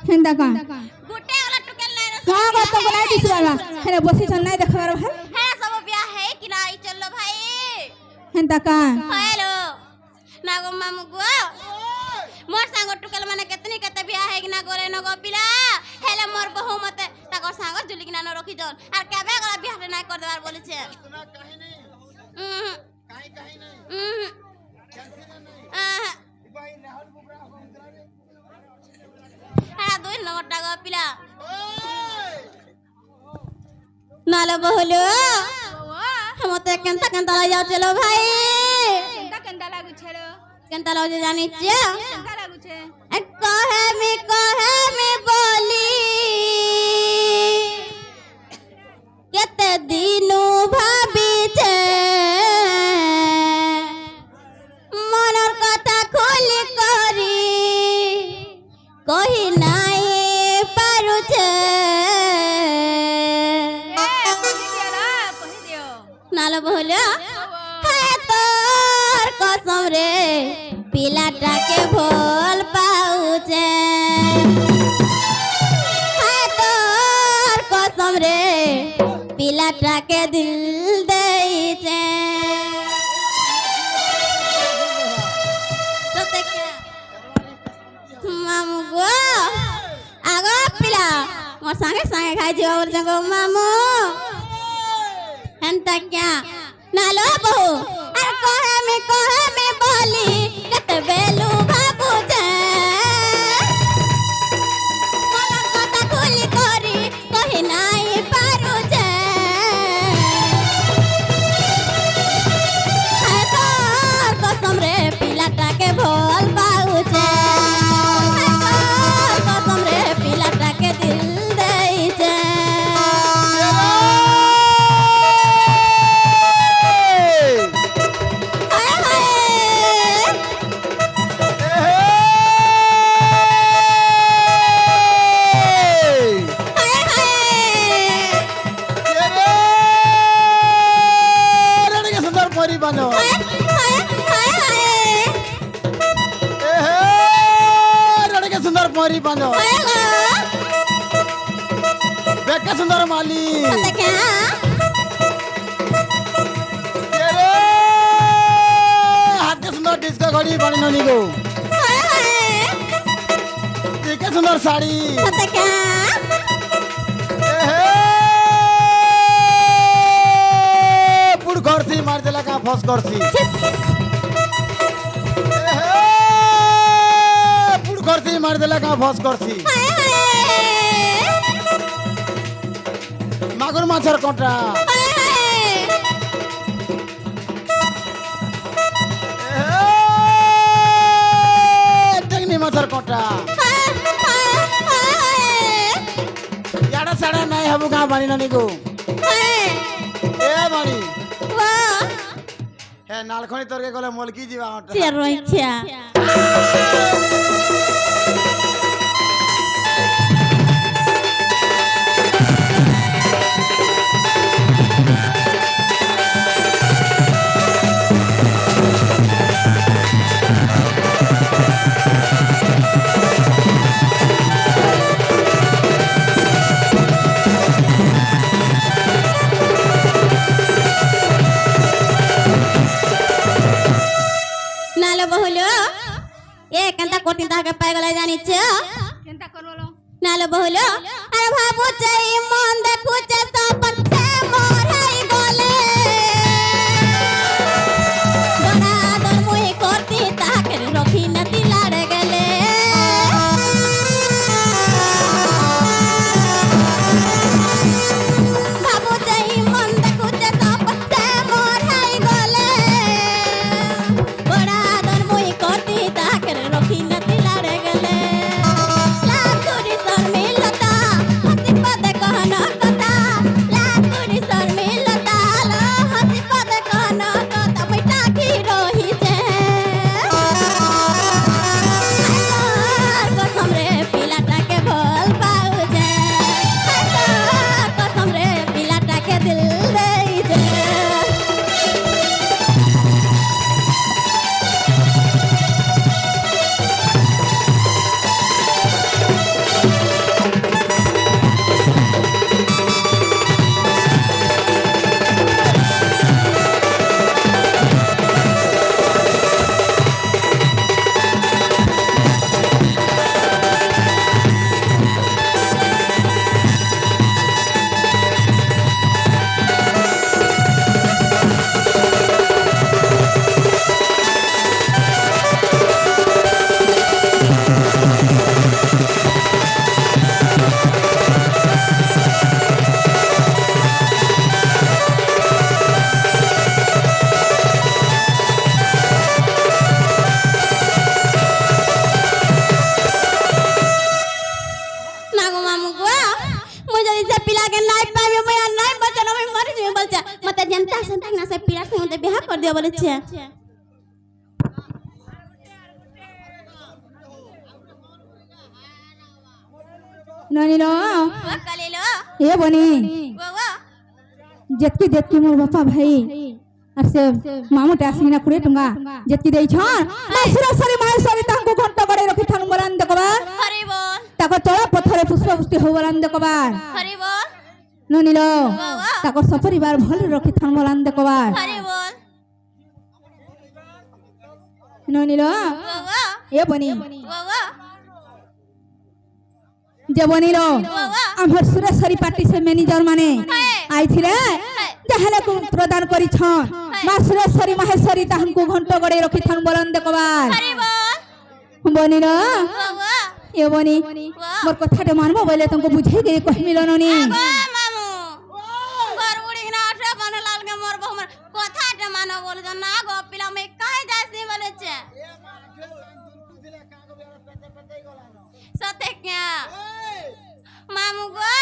हेंदा का गुटे वाला टुकेल नहीं रे हां बात तो नहीं दिस बाबा हेरे बसी चल नहीं देखबार भाई है सब ब्याह है कि नहीं चलो भाई हेंदा का हेलो नागो मामू गो मोर संग टुकेल माने कितनी कते ब्याह है कि ना गोरे न गो पिला हेले मोर बहु मते ताको संग जुली कि ना न रखी जन और केबे गला ब्याह नहीं कर देबार बोले छे इतना कहीं नहीं कहीं कहीं नहीं कैसे नहीं भाई नहर बुकरा हम करा रे हां दुई नगटा गो पिला नालो बोलो हम तो केंता केंता ला जाओ चलो भाई केंदा लागु छेलो केंता ला जे जानी छे केंदा लागु छे कहे में बोली केते दिनु भाबी छे मनर कथा खोली करी कहि নাই পারু छे नालो बोलो है तोर कसम रे पिलाटा के भोल पाउचे है तोर कसम रे पिलाटा के दिल देइचे सोते क्या मामू गो आगो पिला मोर संगे संगे खाइ जियो और जगो मामू हंता क्या नालो बहु अर कहे में बोली कत बेलू बाबू जे मन कथा खुली करी कहि नाही पारू जे है तोर कसम रे पिलाटा के भोल पाऊ जे है तोर कसम रे पिलाटा के दिल देई जे बनो लड़के के सुंदर मोरी बनो बेके सुंदर माली हाथ के सुंदर डिस्को घड़ी बनी ननी गो के सुंदर साड़ी पुड़ करती मार देला का फस करती पुड़ करती मार देला का फस करती मागुर माछर कोटा टेंगनी माछर कोटा याडा साडा नाही हबु का बाणी ननी गो ए बाणी हे नालखणी तोरके गले मोलकी जीवा रोइछा नालो बहुलो ए केंता कोटिन ताके पाइ गले जानि छ केंता करवलो नालो बहुलो अरे भाबू चई मन देखु छ सपन से मोर हई गले बड़ा दर मुही करती ताके रखी नती लाड़ गले भाबू चई मन देखु छ सपन से मोर हई गले बड़ा दर मुही करती ताके रखी नती लाड़ गले लातुरी सन मिलता हसी पद कहना कथा ଏନ୍ତା ସେନ୍ତା ନା ସେ ପିଲା ସଙ୍ଗେ ମତେ ବିହା କରି ଦିଅ ବୋଲେছে ନନିଲ ଓ କଲିलो ଏ ବନି ଓ ଯେତକି ମୋର ବାପା ଭାଇ আর সে মামুটা আসিনা 20 টঙ্কা যেতকি দেইছন মাসুরেশ্বরী মাহেশ্বরী তাঙ্কু ঘন্ট করে রখি থান বলান দেখবার হরি বল তাকর তলা পথরে পুষ্পপুষ্টি হো বলান দেখবার হরি বল ননিল তাকর সপরিবার ভাল রখি থান বলান দেখবার হরি বল ননিল ও এ বনি ও যে বনিল আমার সুরেশ্বরী পার্টি সে ম্যানেজার মানে আইছিলে যাহলে প্রদান করিছন মা সুরেশ্বরী মাহেশ্বরী তাহাঙ্কু ঘন্ট গড়ে রখিথান বলন দেখবার হরি বল বনিল ও এ বনি মোর কথাটা মানবো বলে তোমাকে বুঝাই দে কহিমিল ননি মামু ঘর উড়ি না আঠা কানে লালকে মোর বহু কথাটা মানো বলে না গো পিলা মে কাই যাসি বলেছে সতে ক্যা মামু গো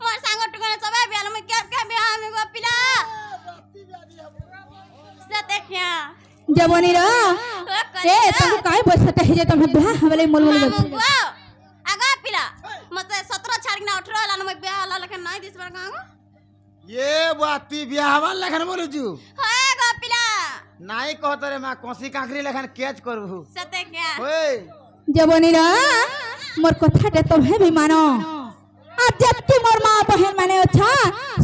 মোর সাঙ্গ টুকনে সবাই বিয়াল মে কে বিয়া আমি গো পিলা সতে ক্যা যে বনিল এ তুমি কাই বসতে হে যে তুমি বিয়া হবলে মোল মোল মামু গো আগা পিলা মতে 17 ছাড়িনা 18 হলা মে বিয়া হলা লকে নাই দিস বার গাঙ্গ ये बाती बिया हवाल लेखन बोलुचु হয় গো পিলা नाई कहतरे मा कोसी कांकरी लेखन कैच करबू সতে ক্যা ओए যে বনিল মোর কথাটা তুমি भी मानो আর যেতকি মোর মা বহেন মানে অছা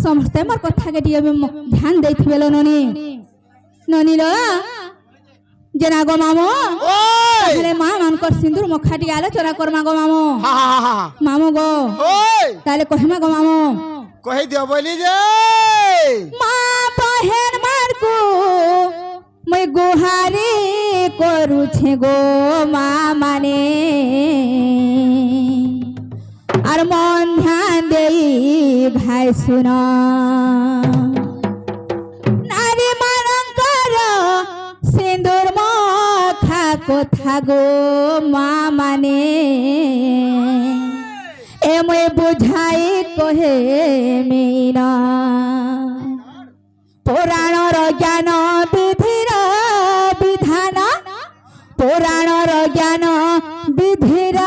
সমস্তে মোর কথাকে দিয়ে ধ্যান দেইথিবেল ননি ননিল জেনা গো মামো ओए তাহলে মা মানকর সিন্দুর মুখাটি আলোচনা করমা গো মামো हा हा हा মামো গো ओए তাহলে কহিমা গো মামো कहि दियो बोली जे মা বহেন মারকু মই গুহারি করুছে গো মা মানে আর মন ধ্যান দেই ভাই শুন নারী মানঙ্কর সিন্দুর মুখা কথা গো মা মানে এ মই বুঝাই কহে মেইনা পুরাণর জ্ঞান বিধির বিধান পুরাণর জ্ঞান বিধির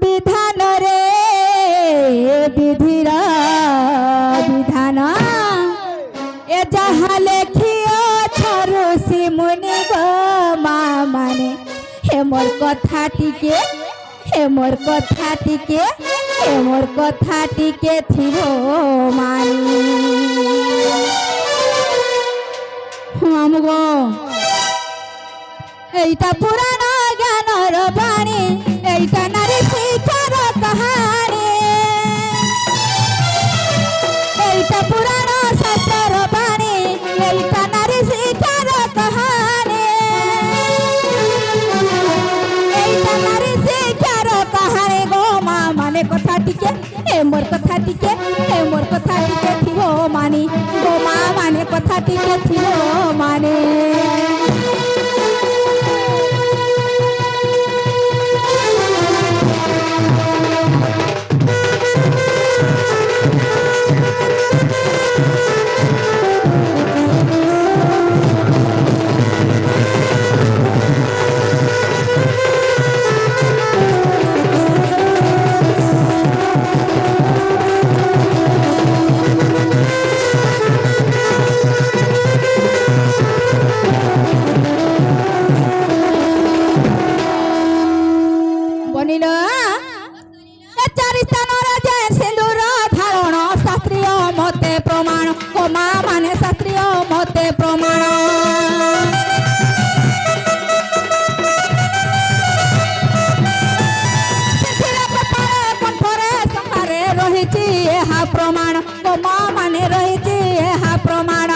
বিধান রে বিধির বিধান এ যাহা লেখিয়াছ ঋষি মুনি গো মা মানে হে মোর কথাটিকে হে মোর কথাটিকে হে মোর কথাটিকে থিব মানি আমগো এইটা পুরাণ জ্ঞানর বাণী এইটা নারী শিক্ষার কাহানি এইটা পুরাণ শাস্ত্রর বাণী এইটা নারী শিক্ষার কাহানি এইটা নারী শিক্ষার কাহানি গো মা মানে কথাটিকে এ মোর কথাটিকে এ মোর কথাটিকে থিব মানি গো মা মানে কথাটিকে থিব মানে বনিল এ চারি স্থানর যে সিন্দুর ধারণ শাস্ত্রীয় মতে প্রমাণ ও মা মানে শাস্ত্রীয় মতে প্রমাণ কণ্ঠরে সংসারে রহিছি এহা প্রমাণ ও মা মানে রহিছি এহা প্রমাণ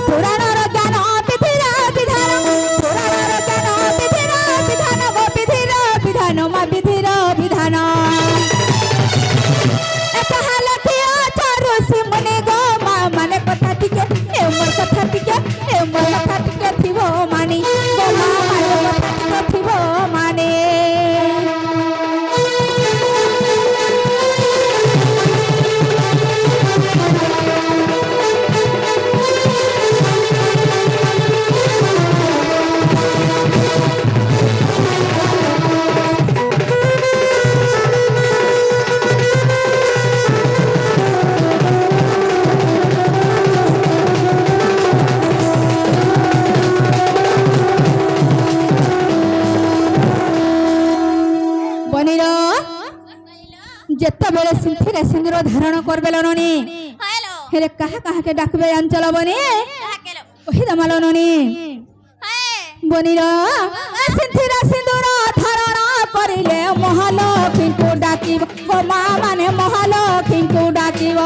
পুরাণর জ্ঞান বিধির বিধান পুরাণর জ্ঞান বিধির বিধান গো বিধির বিধান মা বিধির বিধান তাহা লেখিয়াছ ঋষি মুনি গো মা মানে কথাটিকে এ মোর কথাটিকে এ মোর কথাটিকে থিব মানি গো মা মানে কথাটিকে থিব মানে কথাকে সিন্দুর ধারণ করবে ননি হ্যালো হেলে কাহাকে ডাকবে অঞ্চল বনি কাকেলো কহি দমাল ননি হ্যাঁ বনির সিন্ধিরে সিন্দুর ধারণ করিলে মহালক্ষ্মীଙ୍କୁ ডাকিব গো মা মানে মহালক্ষ্মীଙ୍କୁ ডাকিব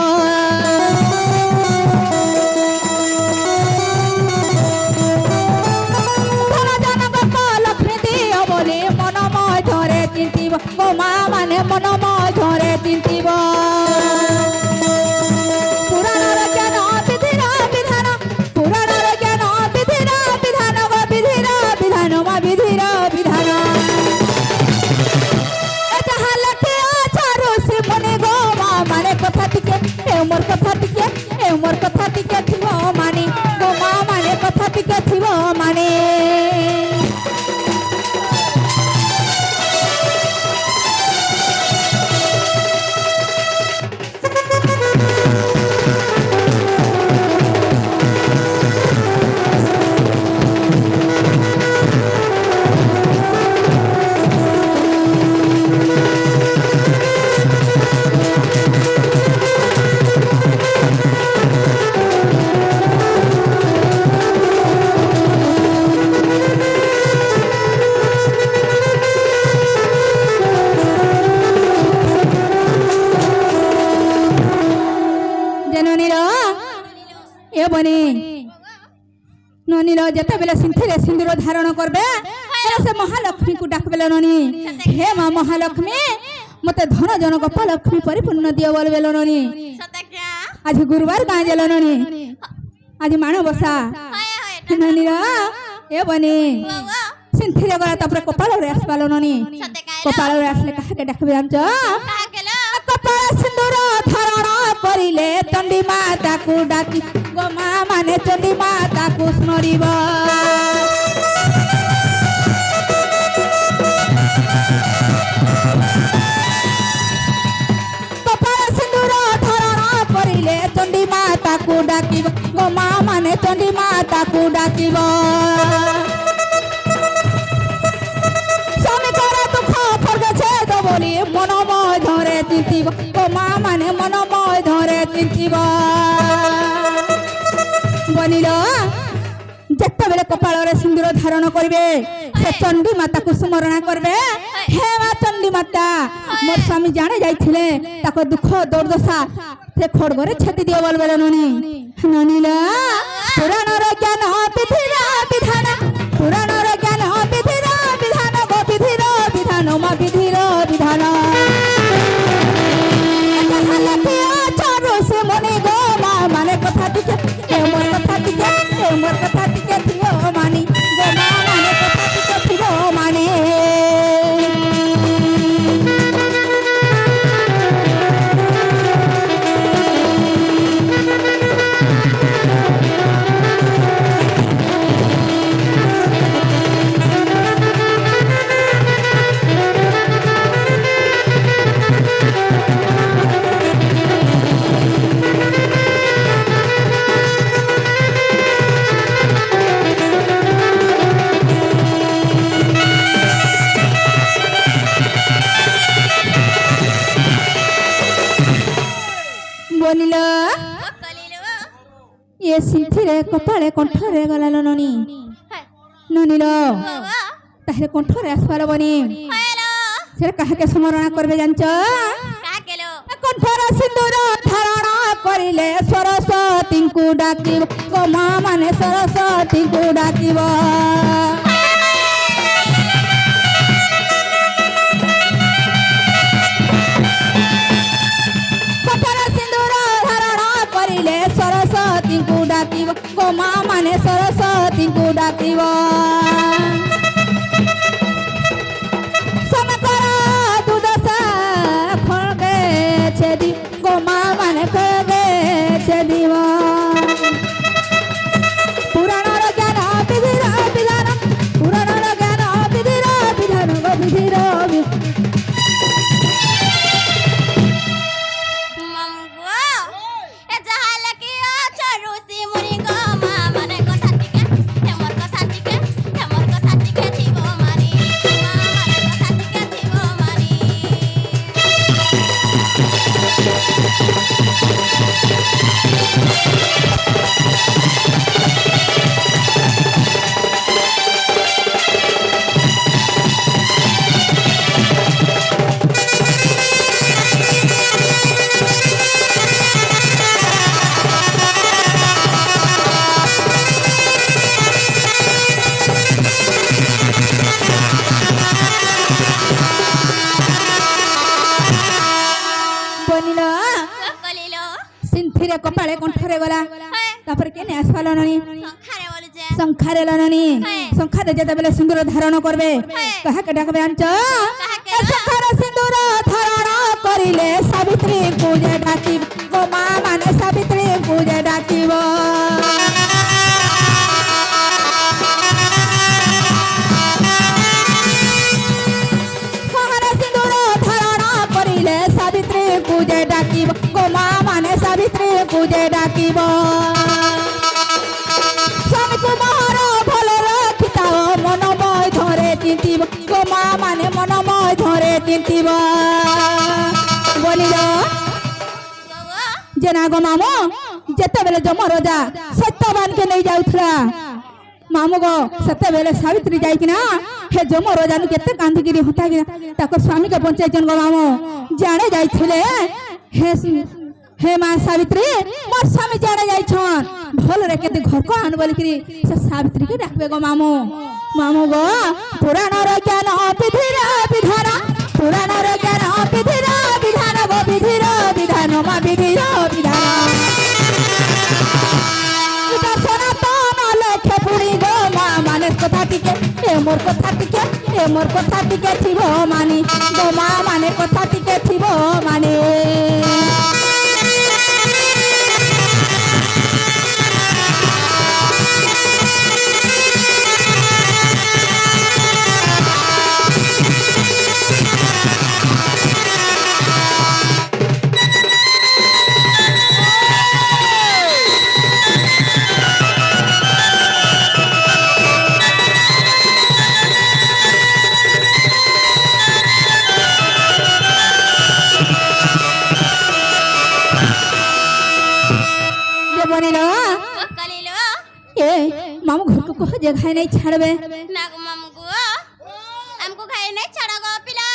ধন জনক লক্ষ্মী দিও বলি মনময় ধরে চিন্তিব গো মা মানে মনময় ধরে চিন্তিব পুরাণর জ্ঞান বিধির বিধান পুরাণর জ্ঞান বিধির বিধান গো বিধির বিধান মা বিধির বিধান যাহা লেখে আচার সে মনে গো মা মানে কথা টিকে এ মোর কথা টিকে এ মোর কথা টিকে থিব মানে গো মা মানে কথা টিকে থিব মানে ননির এ বনি ননির যেতবেলে সিন্থিরে সিন্দুর ধারণ করবে সে মহালক্ষ্মীଙ୍କୁ ডাকবে ননি হে মা মহালক্ষ্মী মতে ধন জন গোপা লক্ষ্মী পরিপূর্ণ দিও বলবে ননি সত্যা ক্যা আজ গুরুবার গাঁ গেল ননি আজ মানবসা হয় হয় ননির এ বনি ও ও সিন্থিরে গলা তারপরে কপালরে আসবালো ননি সত্যা কাইলো কপালরে আসলে কাহাকে ডাকবে জানছ কাকেলো কপাল সিন্দুর ধারণ করিলে চণ্ডী মাতাକୁ ডাকি গো মা মানে চণ্ডী মাতাକୁ স্মরিব কপাল সিন্দুর ধারণ করিলে চণ্ডী মাতাକୁ ডাকিব গো মা মানে চণ্ডী মাতাକୁ ডাকিব স্বামী করে দুঃখ ফরগেছে তো বলি মনময় ধরে চিন্তিব ও মা মানে মনময় ধরে চিন্তিব বলিল যেতবেলে কপালরে সিন্দুর ধারণ করবে সে চণ্ডী মাতাକୁ স্মরণ করবে হে মা চণ্ডী মাতা মোর স্বামী জানে যাইছিলে তাকে দুঃখ দুর্দশা সে খড়গরে ছেদি দিও বলবে ননি ননিল পুরাণর জ্ঞান বিধির বিধান পুরাণর জ্ঞান বিধির বিধান গো বিধির বিধান মা বিধির বিধান যাহা লেখে আচার সে মনে গো মা মানে কথা টিকে এ মোর কথা টিকে এ মোর কথা টিকে থিও মানি গো মা মানে কথা টিকে থিও মানে বলিল কলিলো এ সিন্থিরে কপালে কণ্ঠরে গলাল ননি হ্যাঁ ননিল ও তাহলে কণ্ঠরে আসবার বনি হ্যালো সেটা কাহাকে স্মরণ করবে জানছ কাকেলো কণ্ঠরে সিন্দুর ধারণ করিলে সরস্বতীଙ୍କୁ ডাকিব গো মা মানে সরস্বতীଙ୍କୁ ডাকিব কণ্ঠরে সিন্দুর ধারণ করিলে সরস্বতীଙ୍କୁ ডাকিব গো মা মানে সরস্বতীଙ୍କୁ ডাকিব সমকর দুদশা খড়গে ছেদি গো মা মানে খড়গে ছেদিব পুরাণর জ্ঞান বিধির বিধান পুরাণর জ্ঞান বিধির বিধান গো বিধির মামগো এ যাহা লেখে আচার সে মনে গো মা মানে কথা টিকে হে মোর কথা টিকে হে ପାଖରେ ଗଲା ହେ ତାପରେ କେନେ ଆସିପାରିଲ ନନି ସଂଖାରେ ବୋଲୁଛେ ଶଙ୍ଖାରେ ଲନନି ହେ। ଶଙ୍ଖାରେ ଯେତେବେଳେ ସିନ୍ଦୁର ଧାରଣ করবে ହେ। କାହାକେ ଡାକବେ ଆଞ୍ଚ କାହାକେ? ଶଙ୍ଖାରେ ସିନ୍ଦୁର ଧାରଣ କରିଲେ ସାବିତ୍ରୀ ପୂଜା ଡାକିବ ଗୋ ମା ମାନେ ସାବିତ୍ରୀ ପୂଜା ଡାକିବ ଶଙ୍ଖାରେ ସିନ୍ଦୁର ଧାରଣ କରିଲେ ସାବିତ୍ରୀ ପୂଜା ଡାକିବ ଗୋ ମା ମାନେ ସାବିତ୍ରୀ ପୂଜା ଡାକିବ স্বামীকে মহার ভালো রাখিতাও মনময় ধরে চিন্তিব গো মা মানে মনময় ধরে চিন্তিব বলিল ଗୋ যে না গো মামু যেতেবেলে যম রাজা সত্যবানকে নেই যাউথলা মামু গো সেতেবেলে সাবিত্রী যাইকিনা হে যম রাজানু কেতে কান্দিকিরি হতাকিনা তাকর স্বামীকে বঞ্চাইছেন গো মামু জানে যাইছিলে হে মা সাবিত্রী মোর স্বামী জানে যাইছন ভলরে কেতে ঘরকো আন বলিকিরি সে সাবিত্রীকে ডাকবে গো মামু মামু গো পুরাণর জ্ঞান বিধির বিধান পুরাণর জ্ঞান বিধির বিধান গো বিধির বিধান মা বিধির বিধান এটা সনাতন লেখে পুরি গো মা মানের কথা টিকে এ মোর কথা টিকে এ মোর কথা টিকে থিব মানি গো মা মানের কথা টিকে থিব মানি যে বনিল কলিল এ মামু ঘরকে কহ যে খাই নাই ছাড়বে না গো মামু গো আমকো খাই নাই ছাড়া গো পিলা